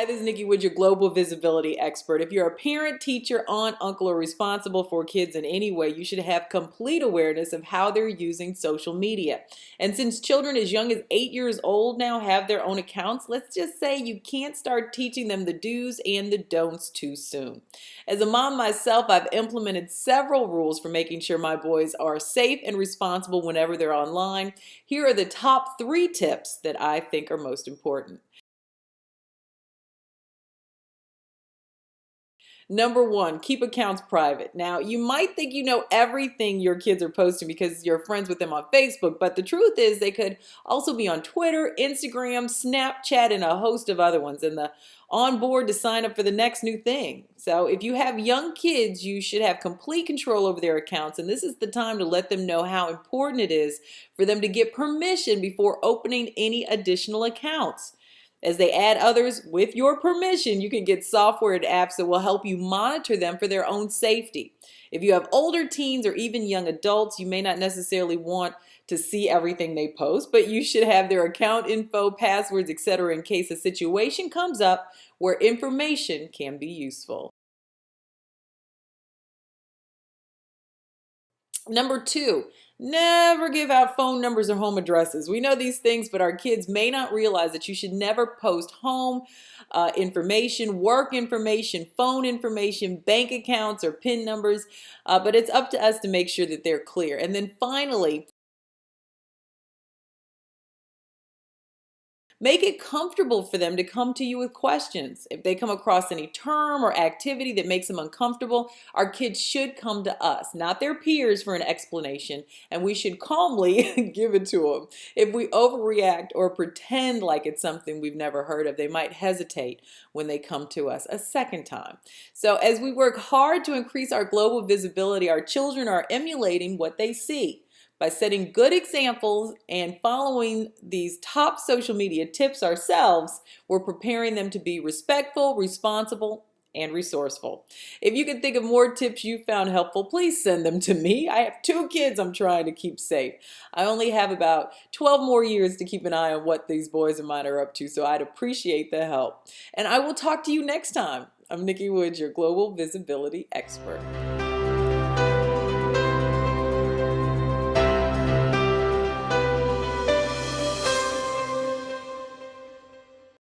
this is Nikki Wood, your global visibility expert. If you're a parent, teacher, aunt, uncle, or responsible for kids in any way, you should have complete awareness of how they're using social media. And since children as young as 8 years old now have their own accounts, let's just say you can't start teaching them the do's and the don'ts too soon. As a mom myself, I've implemented several rules for making sure my boys are safe and responsible whenever they're online. Here are the top 3 tips that I think are most important. Number 1, keep accounts private. Now, you might think you know everything your kids are posting because you're friends with them on Facebook, but the truth is they could also be on Twitter, Instagram, Snapchat, and a host of other ones, and the on board to sign up for the next new thing. So if you have young kids, you should have complete control over their accounts, and this is the time to let them know how important it is for them to get permission before opening any additional accounts. As they add others with your permission, you can get software and apps that will help you monitor them for their own safety. If you have older teens or even young adults, you may not necessarily want to see everything they post, but you should have their account info, passwords, etc. in case a situation comes up where information can be useful. Number 2, never give out phone numbers or home addresses. We know these things, but our kids may not realize that you should never post home information, work information, phone information, bank accounts, or PIN numbers. But it's up to us to make sure that they're clear. And then finally, make it comfortable for them to come to you with questions. If they come across any term or activity that makes them uncomfortable, our kids should come to us, not their peers, for an explanation, and we should calmly give it to them. If we overreact or pretend like it's something we've never heard of, they might hesitate when they come to us a second time. So as we work hard to increase our global visibility, our children are emulating what they see. By setting good examples and following these top social media tips ourselves, we're preparing them to be respectful, responsible, and resourceful. If you can think of more tips you found helpful, please send them to me. I have 2 kids I'm trying to keep safe. I only have about 12 more years to keep an eye on what these boys of mine are up to, so I'd appreciate the help. And I will talk to you next time. I'm Nikki Wood, your global visibility expert.